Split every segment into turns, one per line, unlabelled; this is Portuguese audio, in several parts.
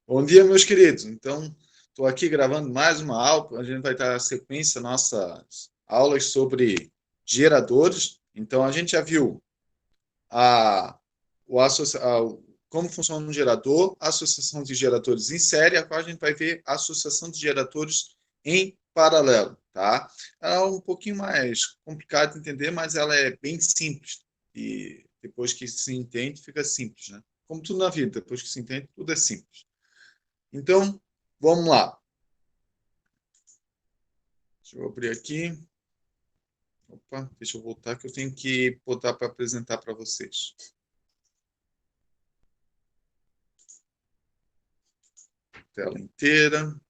Bom dia, meus queridos. Então, estou aqui gravando mais uma aula. A gente vai estar na sequência nossas aulas sobre geradores. Então, a gente já viu a, como funciona um gerador, a associação de geradores em série, agora a gente vai ver a associação de geradores em paralelo. Tá? Ela é um pouquinho mais complicada de entender, mas ela é bem simples. E depois que se entende, fica simples. Né? Como tudo na vida, depois que se entende, tudo é simples. Então, vamos lá. Deixa eu abrir aqui. Opa, deixa eu voltar que eu tenho que botar para apresentar para vocês. Tela inteira.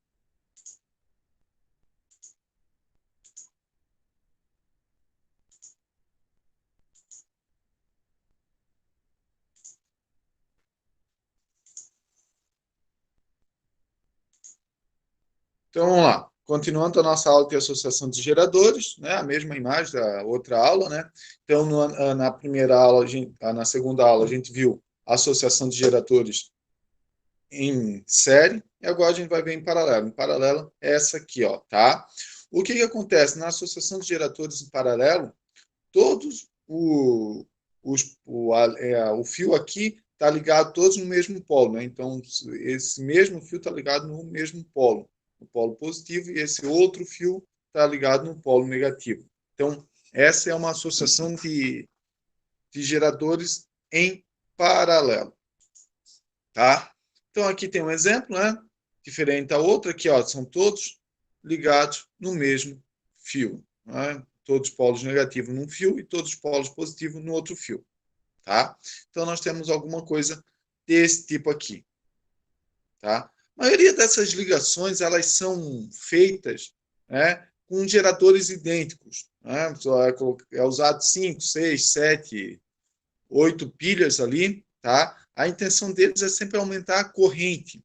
Então, vamos lá. Continuando a nossa aula de associação de geradores, né? A mesma imagem da outra aula, né? Então, na primeira aula, na segunda aula, a gente viu a associação de geradores em série, e agora a gente vai ver em paralelo. Em paralelo é essa aqui, ó, tá? O que acontece na associação de geradores em paralelo? Todos o fio aqui está ligado todos no mesmo polo, né? Então, esse mesmo fio está ligado no mesmo polo, no polo positivo, e esse outro fio está ligado no polo negativo. Então, essa é uma associação de geradores em paralelo, tá? Então, aqui tem um exemplo, né? Diferente da outra, aqui, ó, são todos ligados no mesmo fio, né? Todos os polos negativos num fio e todos os polos positivos no outro fio, tá? Então, nós temos alguma coisa desse tipo aqui, tá? A maioria dessas ligações, elas são feitas, né, com geradores idênticos, né? É usado 5, 6, 7, 8 pilhas ali, tá? A intenção deles é sempre aumentar a corrente,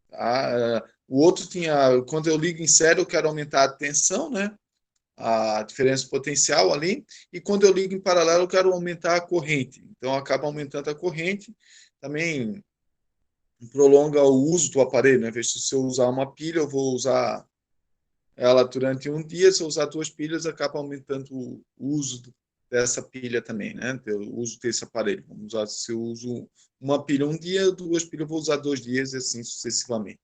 tá? O outro tinha, quando eu ligo em série, eu quero aumentar a tensão, né? A diferença potencial ali, e quando eu ligo em paralelo, eu quero aumentar a corrente. Então, acaba aumentando a corrente, também prolonga o uso do aparelho, né? Se eu usar uma pilha, eu vou usar ela durante um dia, se eu usar duas pilhas, acaba aumentando o uso dessa pilha também, né? O uso desse aparelho. Vamos usar, se eu uso uma pilha um dia, duas pilhas eu vou usar 2 dias e assim sucessivamente.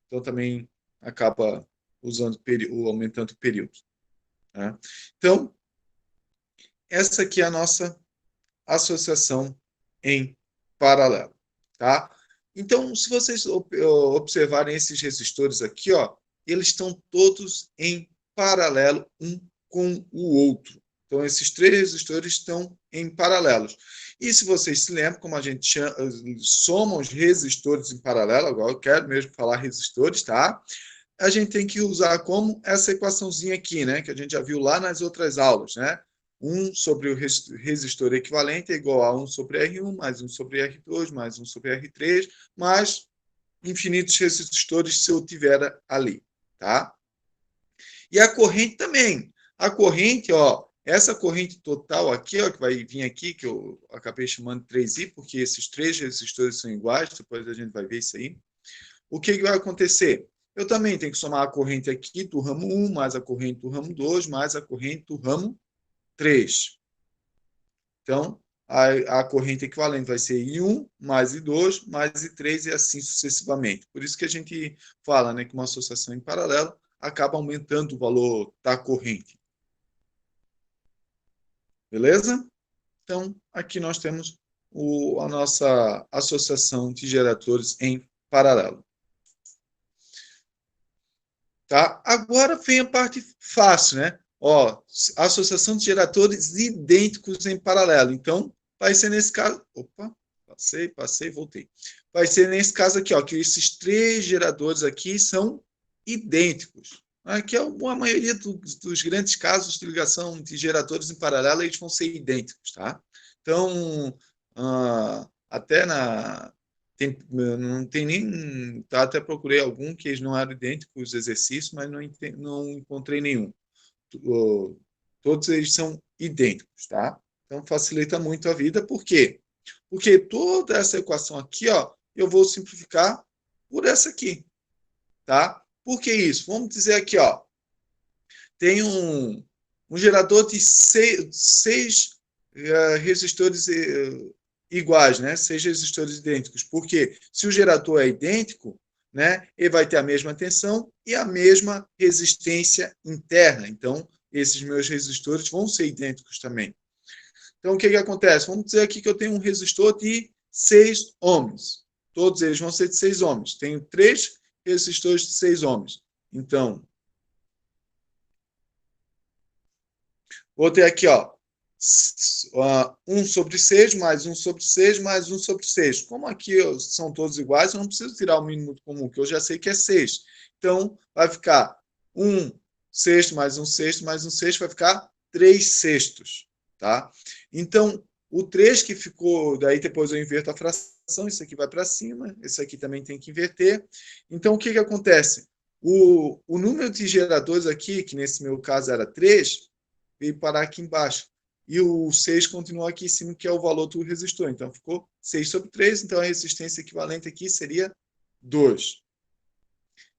Então, também acaba aumentando o período. Né? Então, essa aqui é a nossa associação em paralelo, tá? Então, se vocês observarem esses resistores aqui, ó, eles estão todos em paralelo um com o outro. Então, esses três resistores estão em paralelos. E se vocês se lembram, como a gente soma os resistores em paralelo, agora eu quero mesmo falar resistores, tá? A gente tem que usar como essa equaçãozinha aqui, né? Que a gente já viu lá nas outras aulas, né? 1 sobre o resistor equivalente é igual a 1 sobre R1, mais 1 sobre R2, mais 1 sobre R3, mais infinitos resistores se eu tiver ali, tá? E a corrente também. A corrente, ó, essa corrente total aqui, ó, que vai vir aqui, que eu acabei chamando de 3I, porque esses três resistores são iguais, depois a gente vai ver isso aí. O que vai acontecer? Eu também tenho que somar a corrente aqui do ramo 1, mais a corrente do ramo 2, mais a corrente do ramo 3. Então, a corrente equivalente vai ser I1 mais I2 mais I3 e assim sucessivamente. Por isso que a gente fala, né, que uma associação em paralelo acaba aumentando o valor da corrente. Beleza? Então, aqui nós temos a nossa associação de geradores em paralelo. Tá? Agora vem a parte fácil, né? Ó, associação de geradores idênticos em paralelo. Então, vai ser nesse caso. Opa, passei, voltei. Vai ser nesse caso aqui, ó, que esses três geradores aqui são idênticos. Aqui é a maioria dos grandes casos de ligação de geradores em paralelo, eles vão ser idênticos, tá? Então, até não tem nem. Tá, até procurei algum que eles não eram idênticos os exercícios, mas não encontrei nenhum. Todos eles são idênticos, tá? Então facilita muito a vida, por quê? Porque toda essa equação aqui, ó, eu vou simplificar por essa aqui, tá? Por que isso? Vamos dizer aqui, ó, tem um gerador de seis resistores iguais, né? 6 resistores idênticos. Porque se o gerador é idêntico, né, ele vai ter a mesma tensão e a mesma resistência interna. Então, esses meus resistores vão ser idênticos também. Então, o que acontece? Vamos dizer aqui que eu tenho um resistor de 6 ohms. Todos eles vão ser de 6 ohms. Tenho 3 resistores de 6 ohms. Então, vou ter aqui, ó, 1 sobre 6, mais 1 sobre 6, mais 1 sobre 6. Como aqui são todos iguais, eu não preciso tirar o mínimo comum, que eu já sei que é 6. Então, vai ficar 1 sexto mais 1 sexto mais 1 sexto, vai ficar 3 sextos. Tá? Então, o 3 que ficou, daí depois eu inverto a fração, isso aqui vai para cima, esse aqui também tem que inverter. Então, o que acontece? O número de geradores aqui, que nesse meu caso era 3, veio parar aqui embaixo. E o 6 continua aqui em cima, que é o valor do resistor. Então, ficou 6 sobre 3, então a resistência equivalente aqui seria 2.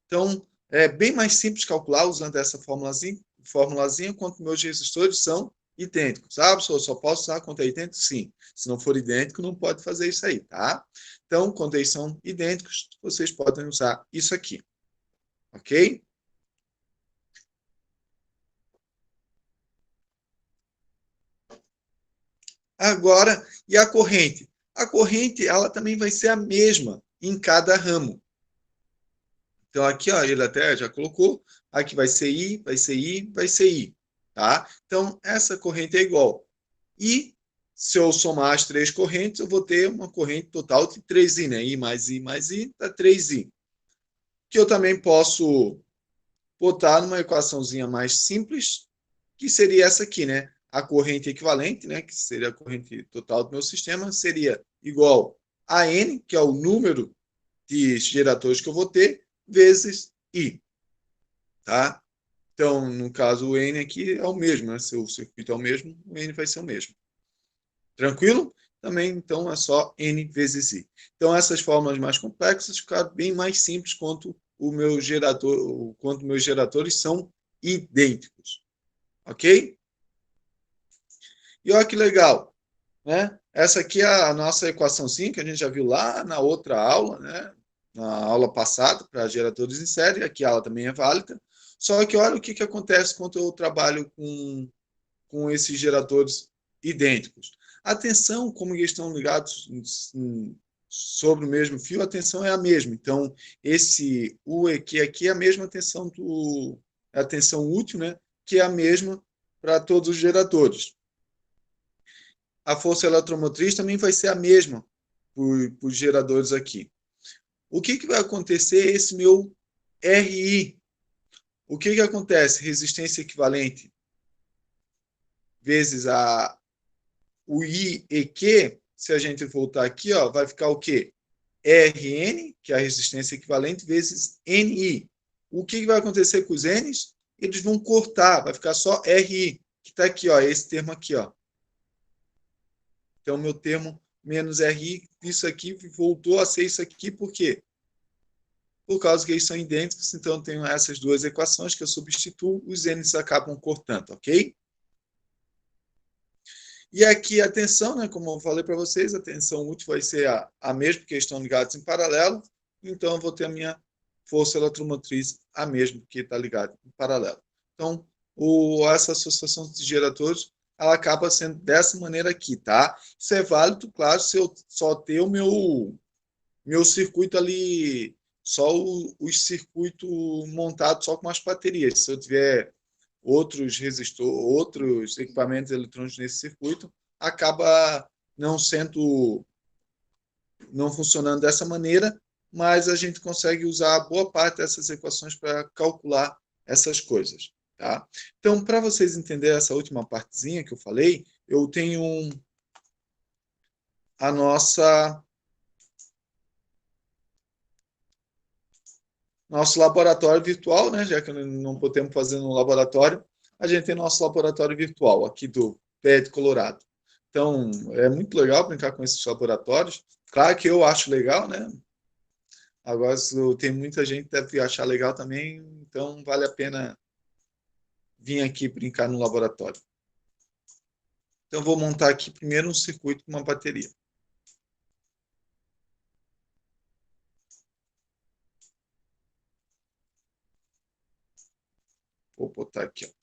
Então, é bem mais simples calcular usando essa formulazinha quanto meus resistores são idênticos. Ah, eu só posso usar quando é idêntico? Sim. Se não for idêntico, não pode fazer isso aí, tá? Então, quando eles são idênticos, vocês podem usar isso aqui. Ok? Agora, e a corrente? A corrente, ela também vai ser a mesma em cada ramo. Então, aqui, ó, ele até já colocou, aqui vai ser I, vai ser I, vai ser I, tá? Então, essa corrente é igual. E se eu somar as 3 correntes, eu vou ter uma corrente total de 3I, né? I mais I dá 3I. Que eu também posso botar numa equaçãozinha mais simples, que seria essa aqui, né? A corrente equivalente, né, que seria a corrente total do meu sistema, seria igual a N, que é o número de geradores que eu vou ter, vezes I. Tá? Então, no caso, o N aqui é o mesmo, né? Se o circuito é o mesmo, o N vai ser o mesmo. Tranquilo? Também, então, é só N vezes I. Então, essas fórmulas mais complexas ficaram bem mais simples quanto o meu gerador, quanto meus geradores são idênticos. Ok? E olha que legal, né? Essa aqui é a nossa equaçãozinha que a gente já viu lá na outra aula, né? Na aula passada, para geradores em série. Aqui ela também é válida. Só que olha o que acontece quando eu trabalho com esses geradores idênticos. A tensão, como eles estão ligados sobre o mesmo fio, a tensão é a mesma. Então, esse UEQ aqui é a mesma tensão a tensão útil, né? Que é a mesma para todos os geradores. A força eletromotriz também vai ser a mesma para os geradores aqui. O que vai acontecer esse meu RI? O que acontece? Resistência equivalente vezes o I e Q, se a gente voltar aqui, ó, vai ficar o quê? Rn, que é a resistência equivalente, vezes Ni. O que vai acontecer com os Ns? Eles vão cortar, vai ficar só Ri, que está aqui, ó, esse termo aqui, ó. Então, meu termo menos RI, isso aqui voltou a ser isso aqui, por quê? Por causa que eles são idênticos, então eu tenho essas duas equações que eu substituo, os N's acabam cortando, ok? E aqui a tensão, né, como eu falei para vocês, a tensão útil vai ser a mesma, porque estão ligados em paralelo, então eu vou ter a minha força eletromotriz a mesma, porque está ligada em paralelo. Então, essa associação de geradores, ela acaba sendo dessa maneira aqui, tá? Isso é válido, claro, se eu só ter o meu circuito ali, só o circuito montado só com as baterias. Se eu tiver outros equipamentos eletrônicos nesse circuito, acaba não funcionando dessa maneira, mas a gente consegue usar boa parte dessas equações para calcular essas coisas. Tá? Então, para vocês entenderem essa última partezinha que eu falei, eu tenho a nosso laboratório virtual, né? Já que não podemos fazer no laboratório, a gente tem nosso laboratório virtual aqui do PET Colorado. Então, é muito legal brincar com esses laboratórios. Claro que eu acho legal, né? Agora, tem muita gente que deve achar legal também, então vale a pena vir aqui brincar no laboratório. Então, vou montar aqui primeiro um circuito com uma bateria. Vou botar aqui, ó.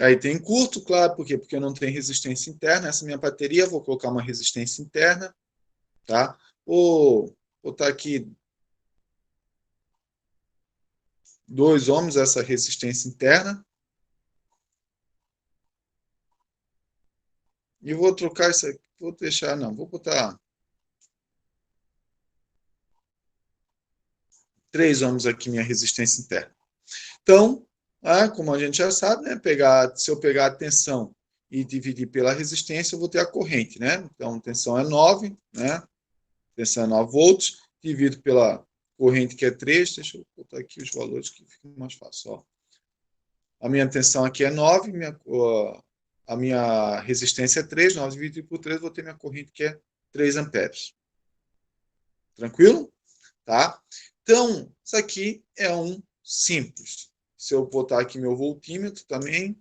Aí tem curto, claro, por quê? Porque não tem resistência interna. Essa minha bateria, vou colocar uma resistência interna, tá? Vou botar aqui 2 ohms, essa resistência interna. E vou trocar isso aqui, vou deixar, não, vou botar 3 ohms aqui, minha resistência interna. Então, como a gente já sabe, né, se eu pegar a tensão e dividir pela resistência, eu vou ter a corrente, né? Então, a tensão é 9, né? Tensão é 9 volts, divido pela corrente que é 3, deixa eu botar aqui os valores que fica mais fácil. Ó. A minha tensão aqui é 9, a minha resistência é 3, 9 dividido por 3, vou ter minha corrente que é 3 amperes. Tranquilo? Tá? Então, isso aqui é um simples. Se eu botar aqui meu voltímetro também,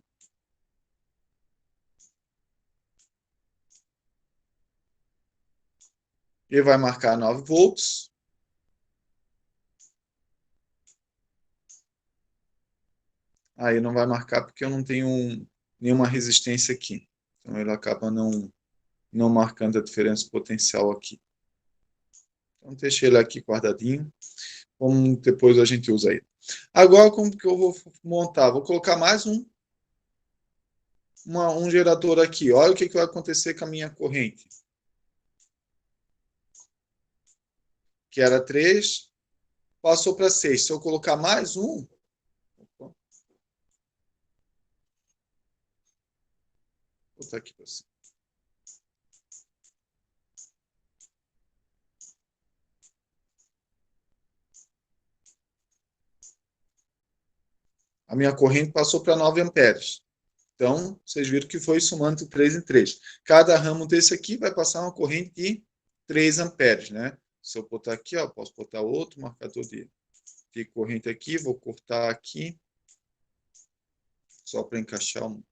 ele vai marcar 9 volts. Aí não vai marcar porque eu não tenho nenhuma resistência aqui. Então ele acaba não marcando a diferença potencial aqui. Então deixei ele aqui guardadinho. Como depois a gente usa ele. Agora como que eu vou montar? Vou colocar mais um gerador aqui. Olha o que vai acontecer com a minha corrente. Que era 3, passou para 6. Se eu colocar mais um, vou botar aqui para você. A minha corrente passou para 9 amperes. Então, vocês viram que foi somando de 3 em 3. Cada ramo desse aqui vai passar uma corrente de 3 amperes, né? Se eu botar aqui, ó, posso botar outro marcador de corrente aqui, vou cortar aqui, só para encaixar um.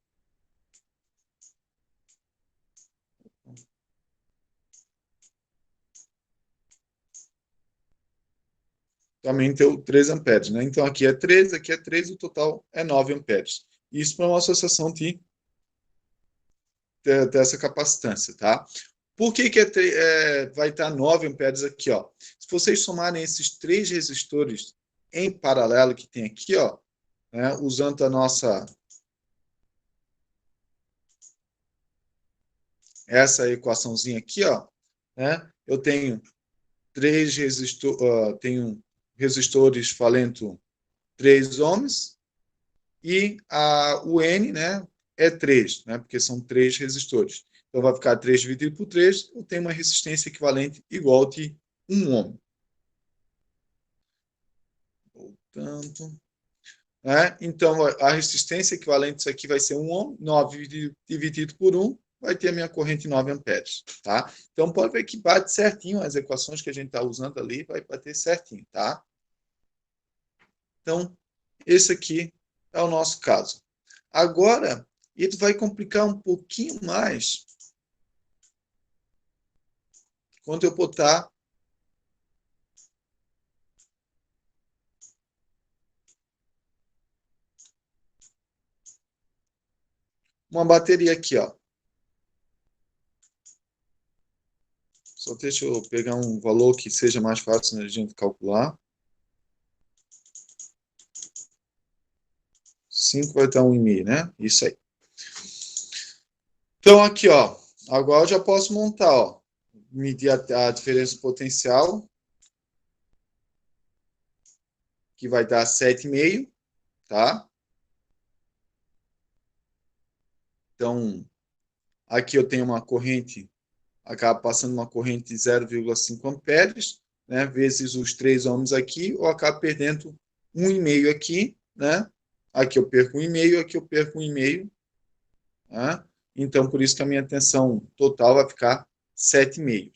Também deu 3 amperes, né? Então aqui é 3, o total é 9 amperes. Isso para uma associação dessa capacitância, tá? Por que vai estar 9 amperes aqui, ó? Se vocês somarem esses 3 resistores em paralelo que tem aqui, ó, né, usando a nossa essa equaçãozinha aqui, ó, né, eu tenho 3 tenho resistores valendo 3 ohms e o N, né, é 3, né, porque são 3 resistores. Então vai ficar 3 dividido por 3, eu tenho uma resistência equivalente igual de 1 ohm. Portanto, né? Então, a resistência equivalente disso aqui vai ser 1 ohm, 9 dividido por 1, vai ter a minha corrente 9 amperes. Tá? Então, pode ver que bate certinho as equações que a gente está usando ali, vai bater certinho. Tá? Então, esse aqui é o nosso caso. Agora, ele vai complicar um pouquinho mais quando eu botar uma bateria aqui. Ó. Só deixa eu pegar um valor que seja mais fácil de a gente calcular. 5 vai dar 1,5, né? Isso aí. Então, aqui, ó. Agora eu já posso montar, ó. Medir a diferença potencial, que vai dar 7,5, tá? Então, aqui eu tenho uma corrente, acaba passando uma corrente de 0,5 amperes, né, vezes os 3 ohms aqui, eu acabo perdendo 1,5 aqui, né? Aqui eu perco 1,5, aqui eu perco 1,5, tá? Então, por isso que a minha tensão total vai ficar 7,5.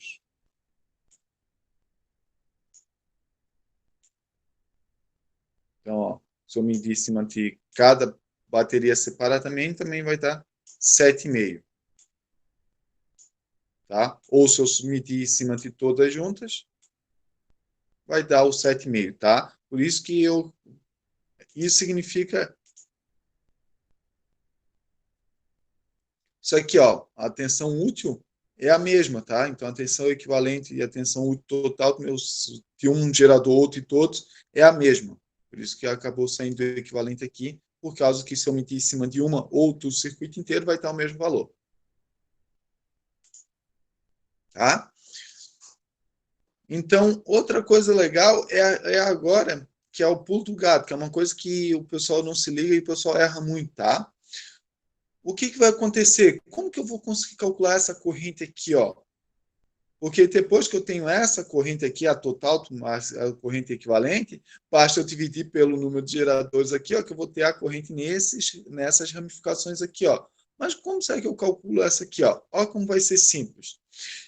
Então, ó, se eu medir em cima de cada bateria separadamente, também vai dar 7,5. Tá? Ou se eu medir em cima de todas juntas, vai dar o 7,5, tá? Por isso que isso significa isso aqui, ó, a tensão útil é a mesma, tá? Então a tensão equivalente e a tensão útil total de um gerador outro e todos é a mesma. Por isso que acabou saindo equivalente aqui, por causa que se eu medir em cima de uma ou do circuito inteiro vai estar o mesmo valor. Tá? Então, outra coisa legal é agora, que é o pulo do gato, que é uma coisa que o pessoal não se liga e o pessoal erra muito, tá? O que vai acontecer? Como que eu vou conseguir calcular essa corrente aqui, ó? Porque depois que eu tenho essa corrente aqui, a total, a corrente equivalente, basta eu dividir pelo número de geradores aqui, ó, que eu vou ter a corrente nessas ramificações aqui, ó. Mas como será que eu calculo essa aqui, ó? Olha como vai ser simples.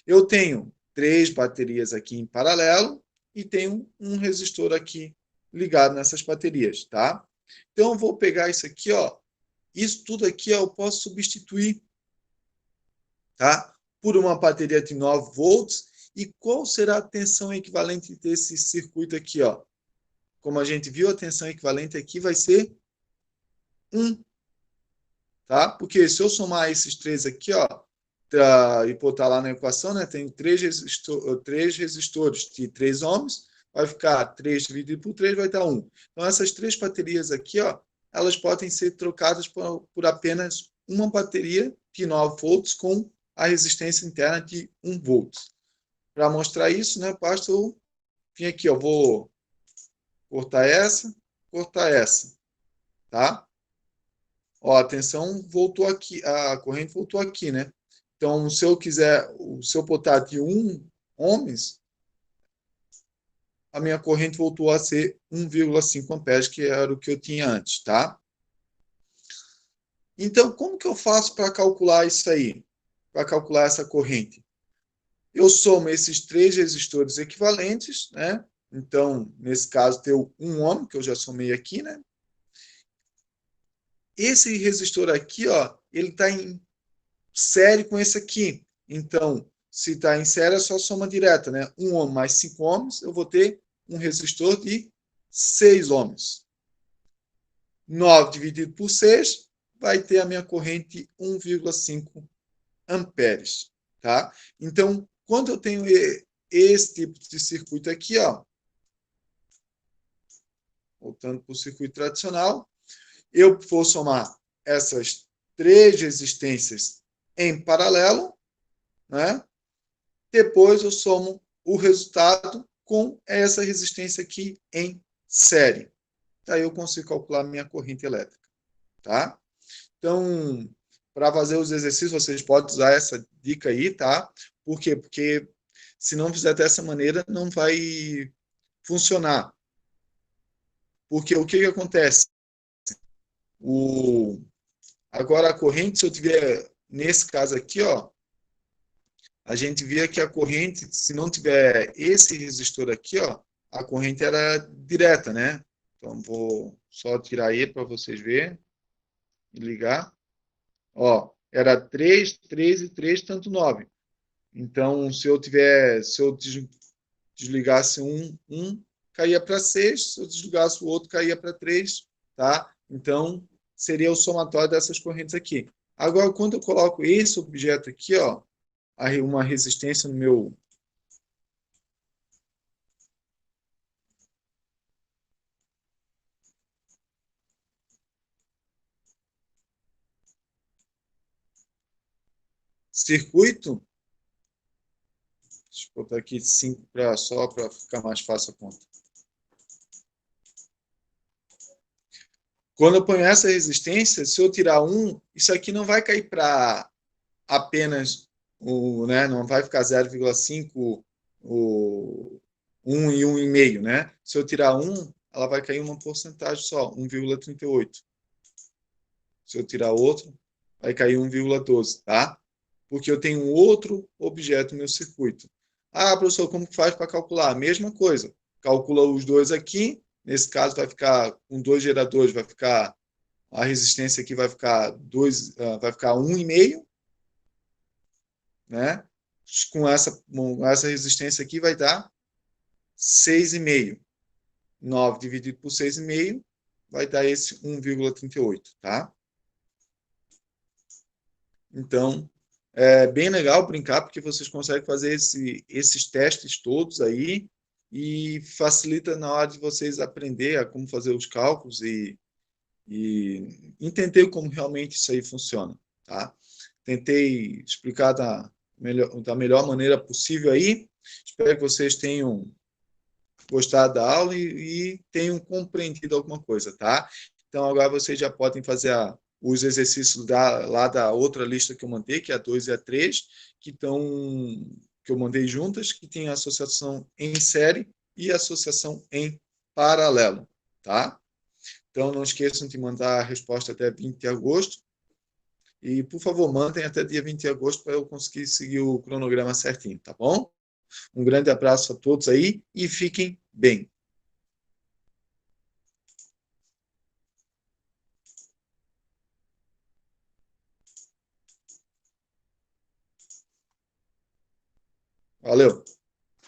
Eu tenho 3 baterias aqui em paralelo e tenho um resistor aqui ligado nessas baterias, tá? Então eu vou pegar isso aqui, ó. Isso tudo aqui ó, eu posso substituir, tá? Por uma bateria de 9 volts. E qual será a tensão equivalente desse circuito aqui, ó? Como a gente viu, a tensão equivalente aqui vai ser 1, tá? Porque se eu somar esses três aqui, ó, e botar lá na equação, né, tem 3 resistores de 3 ohms, vai ficar 3 dividido por 3, vai dar 1. Então, essas 3 baterias aqui, ó, elas podem ser trocadas por apenas uma bateria de 9 volts com a resistência interna de 1 volt. Para mostrar isso, né, basta eu vir aqui, ó, vou cortar essa, tá? Ó, a tensão voltou aqui, a corrente voltou aqui, né? Então, se eu quiser, se eu botar de 1 ohms, a minha corrente voltou a ser 1,5 amperes, que era o que eu tinha antes, tá? Então, como que eu faço para calcular isso aí? Para calcular essa corrente? Eu somo esses 3 resistores equivalentes, né? Então, nesse caso, deu 1 ohm, que eu já somei aqui, né? Esse resistor aqui, ó, ele está em série com esse aqui. Então, se está em série, é só soma direta, né? 1 ohm mais 5 ohms, eu vou ter um resistor de 6 ohms. 9 dividido por 6 vai ter a minha corrente de 1,5 amperes, tá? Então, quando eu tenho esse tipo de circuito aqui, ó, voltando para o circuito tradicional, eu vou somar essas 3 resistências em paralelo, né? Depois eu somo o resultado com essa resistência aqui em série. Aí eu consigo calcular a minha corrente elétrica, tá? Então, para fazer os exercícios, vocês podem usar essa dica aí, tá? Por quê? Porque se não fizer dessa maneira, não vai funcionar. Porque o que acontece? O... Agora, a corrente, se eu tiver, nesse caso aqui, ó, a gente via que a corrente, se não tiver esse resistor aqui, ó, a corrente era direta, né? Então, vou só tirar ele para vocês verem e ligar. Ó, era 3, 3 e 3, tanto 9. Então, se eu desligasse um caía para 6, se eu desligasse o outro, caía para 3, tá? Então, seria o somatório dessas correntes aqui. Agora, quando eu coloco esse objeto aqui, ó, uma resistência no meu circuito, deixa eu botar aqui 5 só para ficar mais fácil a conta. Quando eu ponho essa resistência, se eu tirar um, isso aqui não vai cair para apenas né, não vai ficar 0,5, o 1 e 1,5, né? Se eu tirar 1, ela vai cair uma porcentagem só, 1,38. Se eu tirar outro, vai cair 1,12, tá? Porque eu tenho outro objeto no meu circuito. Ah, professor, como que faz para calcular? A mesma coisa. Calcula os dois aqui. Nesse caso, vai ficar com dois geradores, vai ficar a resistência aqui vai ficar vai ficar 1,5, né? Com essa resistência aqui vai dar 6,5. 9 dividido por 6,5 vai dar esse 1,38, tá? Então, é bem legal brincar, porque vocês conseguem fazer esses testes todos aí e facilita na hora de vocês aprender a como fazer os cálculos e entender como realmente isso aí funciona, tá? Tentei explicar da melhor maneira possível aí. Espero que vocês tenham gostado da aula e tenham compreendido alguma coisa, tá? Então, agora vocês já podem fazer os exercícios lá da outra lista que eu mandei, que é a 2 e a 3, que eu mandei juntas, que tem a associação em série e associação em paralelo, tá? Então, não esqueçam de mandar a resposta até 20 de agosto. E, por favor, mandem até dia 20 de agosto para eu conseguir seguir o cronograma certinho, tá bom? Um grande abraço a todos aí e fiquem bem. Valeu!